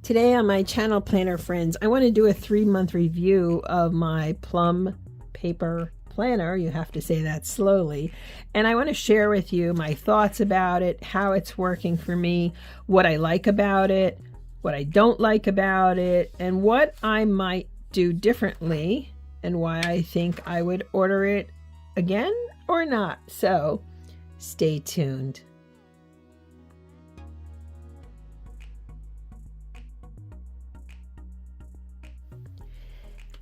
Today on my channel, Planner Friends, I want to do a 3-month review of my Plum paper planner. You have to say that slowly. And I want to share with you my thoughts about it, how it's working for me, what I like about it, what I don't like about it, and what I might do differently, and why I think I would order it again or not. So stay tuned.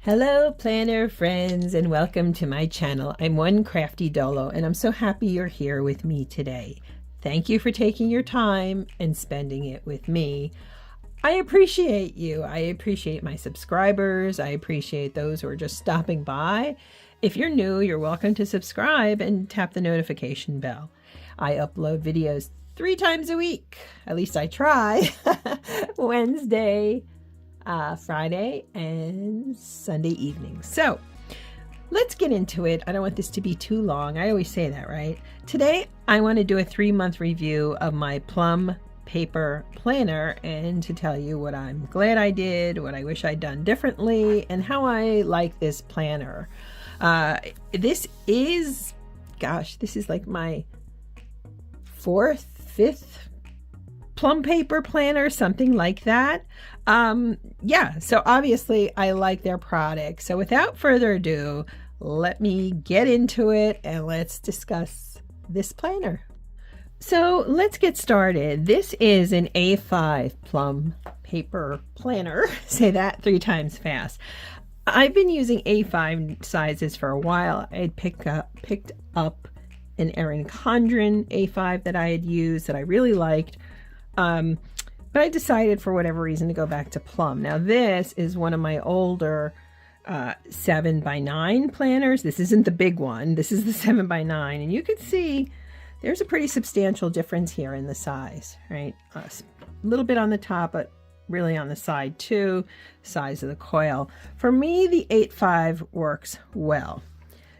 Hello planner friends, and welcome to my channel. I'm One Crafty Dolo, and I'm so happy you're here with me today. Thank you for taking your time and spending it with me. I appreciate you. I appreciate my subscribers. I appreciate those who are just stopping by. If you're new, you're welcome to subscribe and tap the notification bell. I upload videos 3 times a week. At least I try. Wednesday, Friday, and Sunday evening. So let's get into it. I don't want this to be too long. I always say that, right? Today, I want to do a 3-month review of my Plum paper planner and to tell you what I'm glad I did, what I wish I'd done differently, and how I like this planner. This is like my 4th, 5th Plum paper planner, something like that. So obviously I like their product. So without further ado, let me get into it and let's discuss this planner. So let's get started. This is an A5 Plum paper planner. Say that 3 times fast. I've been using A5 sizes for a while. I had picked up an Erin Condren A5 that I had used that I really liked. But I decided for whatever reason to go back to Plum. Now this is one of my older 7x9 planners. This isn't the big one. This is the 7x9. And you can see there's a pretty substantial difference here in the size, right? A little bit on the top, but really on the side too. Size of the coil. For me, the 8.5 works well.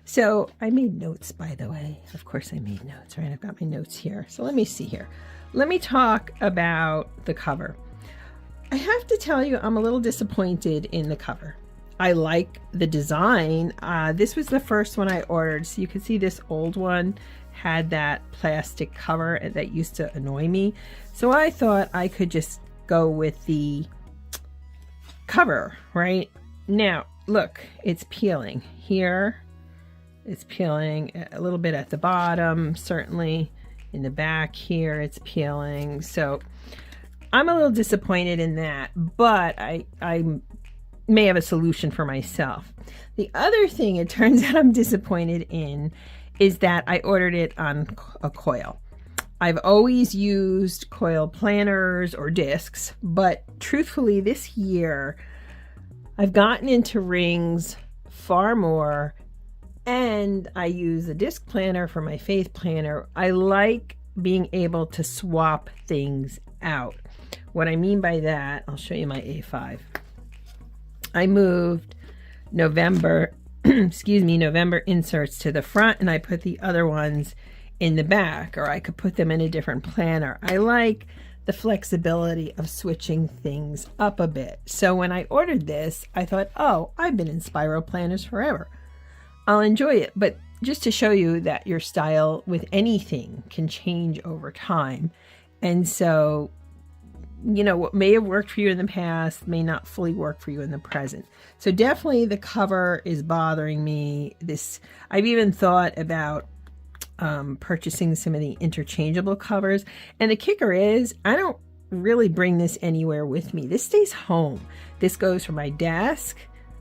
So I made notes, by the way. Of course I made notes, right? I've got my notes here. So let me see here. Let me talk about the cover. I have to tell you, I'm a little disappointed in the cover. I like the design. This was the first one I ordered. So you can see this old one had that plastic cover that used to annoy me. So I thought I could just go with the cover, right? Now, look, it's peeling here. It's peeling a little bit at the bottom, certainly. In the back here, it's peeling. So I'm a little disappointed in that, but I may have a solution for myself. The other thing it turns out I'm disappointed in is that I ordered it on a coil. I've always used coil planners or discs, but truthfully this year I've gotten into rings far more, and I use a disc planner for my faith planner. I like being able to swap things out. What I mean by that, I'll show you my A5. I moved November, November inserts to the front, and I put the other ones in the back, or I could put them in a different planner. I like the flexibility of switching things up a bit. So when I ordered this, I thought, oh, I've been in spiral planners forever. I'll enjoy it, but just to show you that your style with anything can change over time. And so, you know, what may have worked for you in the past may not fully work for you in the present. So definitely the cover is bothering me. I've even thought about purchasing some of the interchangeable covers. And the kicker is, I don't really bring this anywhere with me. This stays home. This goes from my desk,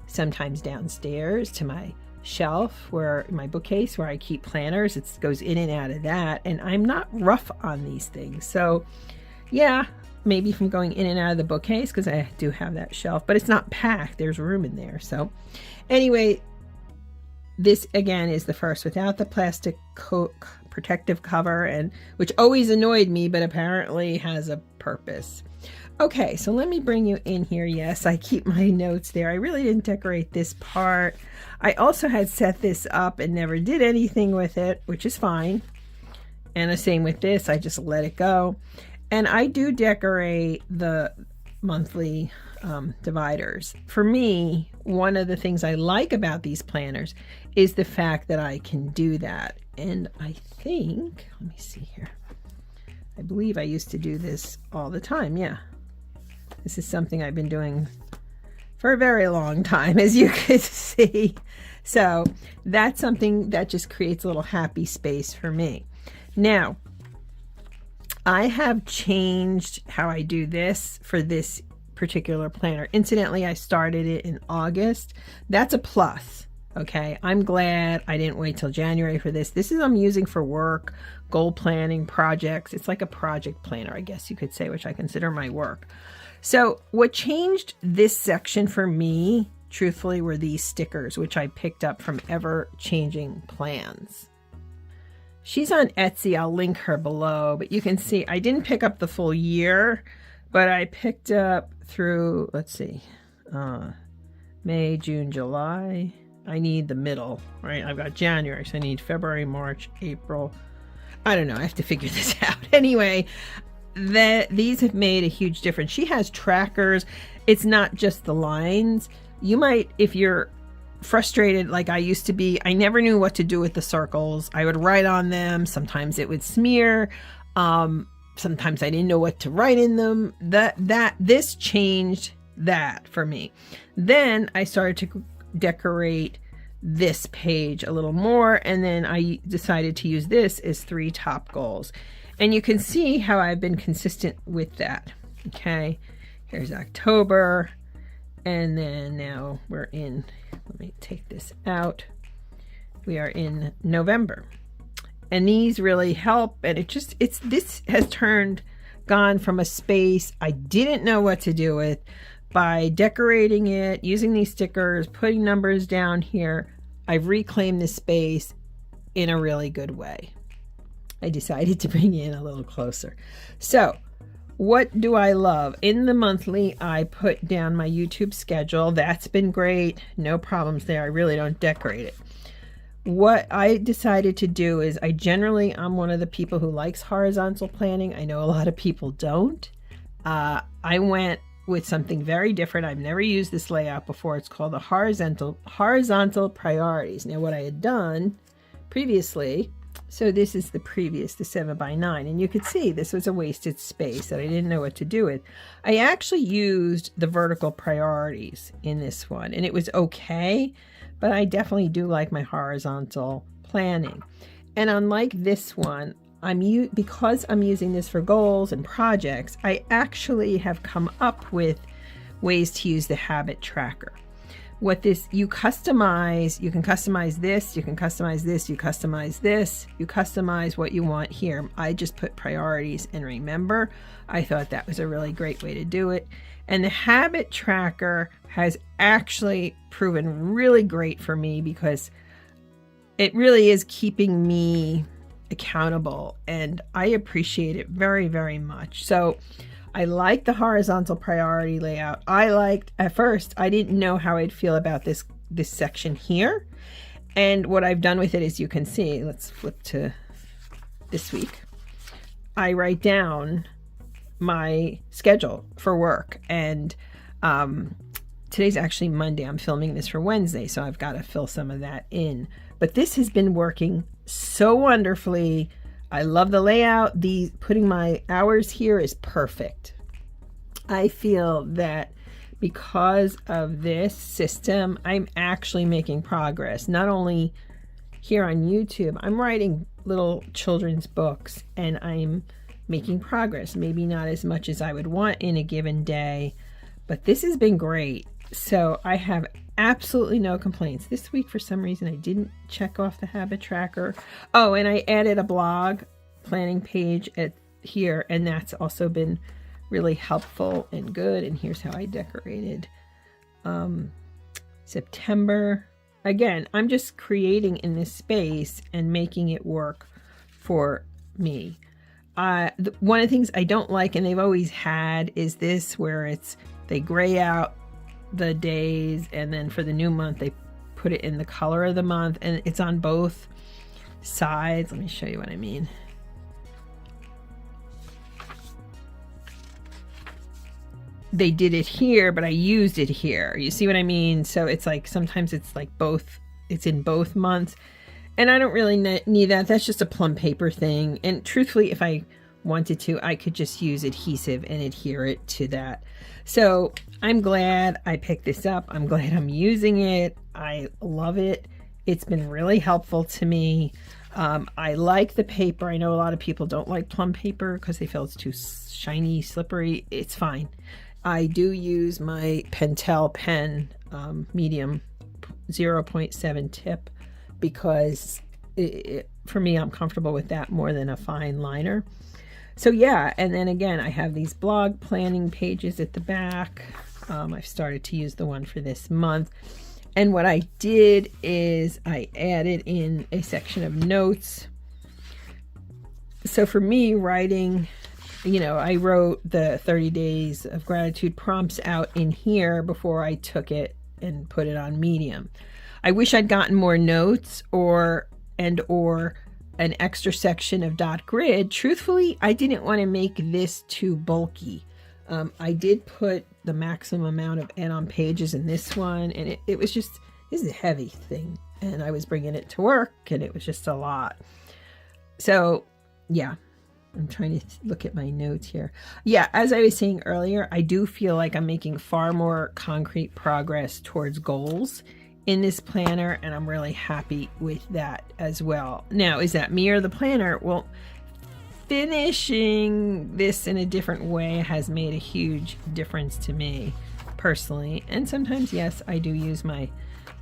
sometimes downstairs, to my shelf, where my bookcase where I keep planners. It goes in and out of that, and I'm not rough on these things. So yeah, maybe from going in and out of the bookcase, because I do have that shelf, but it's not packed. There's room in there. So anyway, this again is the first without the plastic protective cover, and which always annoyed me, but apparently has a purpose. Okay, so let me bring you in here. Yes, I keep my notes there. I really didn't decorate this part. I also had set this up and never did anything with it, which is fine. And the same with this, I just let it go. And I do decorate the monthly dividers. For me, one of the things I like about these planners is the fact that I can do that. And I think, let me see here. I believe I used to do this all the time. Yeah. This is something I've been doing for a very long time, as you could see. So that's something that just creates a little happy space for me. Now, I have changed how I do this for this particular planner. Incidentally, I started it in August. That's a plus. Okay, I'm glad I didn't wait till January for this. This is I'm using for work, goal planning, projects. It's like a project planner, I guess you could say, which I consider my work. So what changed this section for me, truthfully, were these stickers, which I picked up from Ever Changing Plans. She's on Etsy. I'll link her below, but you can see I didn't pick up the full year, but I picked up through, let's see, May, June, July. I need the middle, right? I've got January, so I need February, March, April. I don't know. I have to figure this out. Anyway, these have made a huge difference. She has trackers. It's not just the lines. You might, if you're frustrated like I used to be, I never knew what to do with the circles. I would write on them. Sometimes it would smear. Sometimes I didn't know what to write in them. This changed that for me. Then I started to decorate this page a little more, and then I decided to use this as 3 top goals. And you can see how I've been consistent with that. Okay, here's October, and then now we're in, let me take this out, we are in November. And these really help, and this has gone from a space I didn't know what to do with. By decorating it, using these stickers, putting numbers down here, I've reclaimed this space in a really good way. I decided to bring you in a little closer. So, what do I love? In the monthly, I put down my YouTube schedule. That's been great. No problems there. I really don't decorate it. What I decided to do is I'm one of the people who likes horizontal planning. I know a lot of people don't. I went with something very different. I've never used this layout before. It's called the horizontal priorities. Now, what I had done previously, so this is the 7x9, and you could see this was a wasted space that I didn't know what to do with. I actually used the vertical priorities in this one, and it was okay, but I definitely do like my horizontal planning. And unlike this one, because I'm using this for goals and projects, I actually have come up with ways to use the habit tracker. You can customize this, you can customize this, you customize this, you customize what you want here. I just put priorities and remember. I thought that was a really great way to do it. And the habit tracker has actually proven really great for me because it really is keeping me accountable, and I appreciate it very, very much. So I like the horizontal priority layout. At first, I didn't know how I'd feel about this section here. And what I've done with it, as you can see, let's flip to this week. I write down my schedule for work. And today's actually Monday. I'm filming this for Wednesday, so I've got to fill some of that in. But this has been working so wonderfully. I love the layout. Putting my hours here is perfect. I feel that because of this system, I'm actually making progress. Not only here on YouTube, I'm writing little children's books and I'm making progress. Maybe not as much as I would want in a given day, but this has been great. So I have absolutely no complaints. This week, for some reason, I didn't check off the habit tracker. Oh, and I added a blog planning page here, and that's also been really helpful and good. And here's how I decorated September. Again, I'm just creating in this space and making it work for me. One of the things I don't like, and they've always had, is this where they gray out the days, and then for the new month they put it in the color of the month, and it's on both sides. Let me show you what I mean. they did it here, but I used it here. You see what I mean? So it's like sometimes it's like both, it's in both months. And I don't really need that. That's just a Plum paper thing. And truthfully, if I wanted to, I could just use adhesive and adhere it to that. So I'm glad I picked this up. I'm glad I'm using it. I love it. It's been really helpful to me. I like the paper. I know a lot of people don't like Plum paper because they feel it's too shiny, slippery. It's fine. I do use my Pentel pen, medium 0.7 tip, because for me, I'm comfortable with that more than a fine liner. So yeah, and then again, I have these blog planning pages at the back. I've started to use the one for this month. And what I did is I added in a section of notes. So for me, writing, I wrote the 30 days of gratitude prompts out in here before I took it and put it on Medium. I wish I'd gotten more notes or an extra section of dot grid. Truthfully, I didn't want to make this too bulky. I did put the maximum amount of add-on pages in this one, and it was just, this is a heavy thing, and I was bringing it to work, and it was just a lot. So yeah, I'm trying to look at my notes here. Yeah, as I was saying earlier, I do feel like I'm making far more concrete progress towards goals in this planner, and I'm really happy with that as well. Now, is that me or the planner? Well, finishing this in a different way has made a huge difference to me personally. And sometimes, yes, I do use my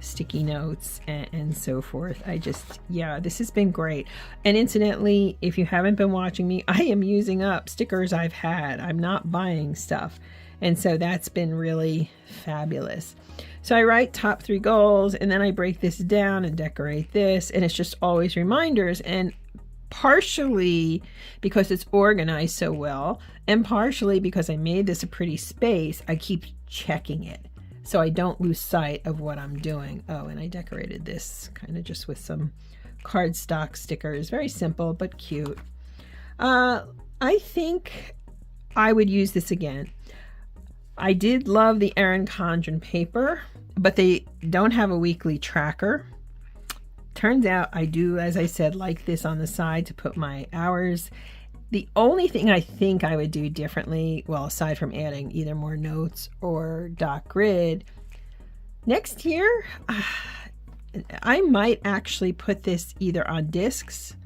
sticky notes and so forth. This has been great. And incidentally, if you haven't been watching me, I am using up stickers I've had. I'm not buying stuff. And so that's been really fabulous. So I write top 3 goals, and then I break this down and decorate this, and it's just always reminders. And partially because it's organized so well, and partially because I made this a pretty space, I keep checking it so I don't lose sight of what I'm doing. Oh, and I decorated this kind of just with some cardstock stickers. Very simple, but cute. I think I would use this again. I did love the Erin Condren paper, but they don't have a weekly tracker. Turns out I do, as I said, like this on the side to put my hours. The only thing I think I would do differently, well, aside from adding either more notes or dot grid, next year, I might actually put this either on discs,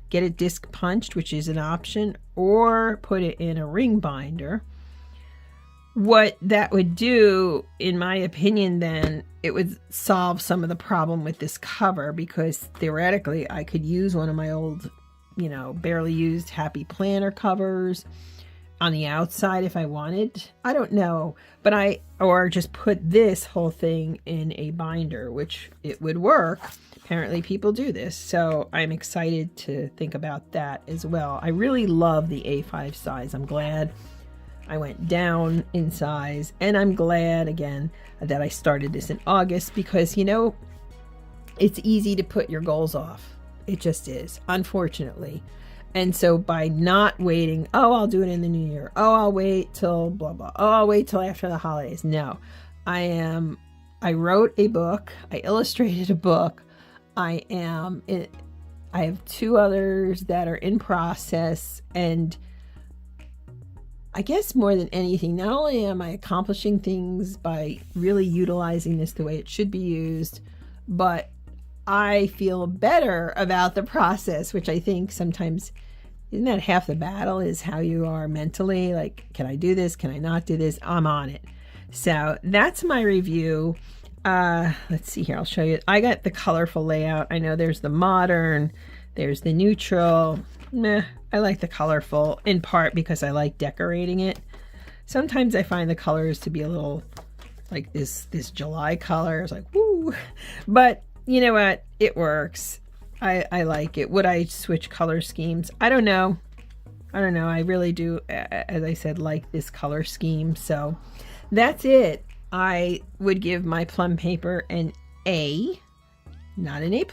get it disc punched, which is an option, or put it in a ring binder. What that would do, in my opinion, then, it would solve some of the problem with this cover, because theoretically I could use one of my old, barely used Happy Planner covers on the outside if I wanted. I don't know, or just put this whole thing in a binder, which it would work. Apparently people do this, so I'm excited to think about that as well. I really love the A5 size. I'm glad I went down in size, and I'm glad again that I started this in August, because it's easy to put your goals off. It just is, unfortunately. And so by not waiting, I'll do it in the new year, I'll wait till blah blah, I'll wait till after the holidays. No, I wrote a book, I illustrated a book, I have 2 others that are in process, and I guess more than anything, not only am I accomplishing things by really utilizing this the way it should be used, but I feel better about the process, which I think sometimes, isn't that half the battle, is how you are mentally? Like, can I do this? Can I not do this? I'm on it. So that's my review. Let's see here. I'll show you. I got the colorful layout. I know there's the modern, there's the neutral. I like the colorful, in part because I like decorating it. Sometimes I find the colors to be a little like this July color. It's like, woo. But you know what? It works. I like it. Would I switch color schemes? I don't know. I really do, as I said, like this color scheme. So that's it. I would give my Plum paper an A, not an A+,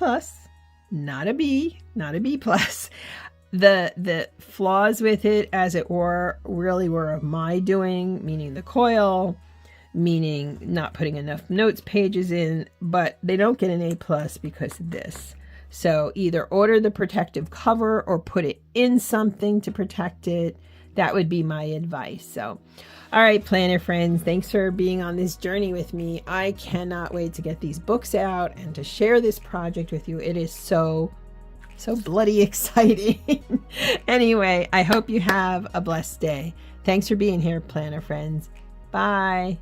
not a B, not a B+. The flaws with it, as it were, really were of my doing, meaning the coil, meaning not putting enough notes pages in, but they don't get an A+ because of this. So either order the protective cover or put it in something to protect it. That would be my advice. So, all right, planner friends, thanks for being on this journey with me. I cannot wait to get these books out and to share this project with you. It is so bloody exciting. Anyway, I hope you have a blessed day. Thanks for being here, planner friends. Bye.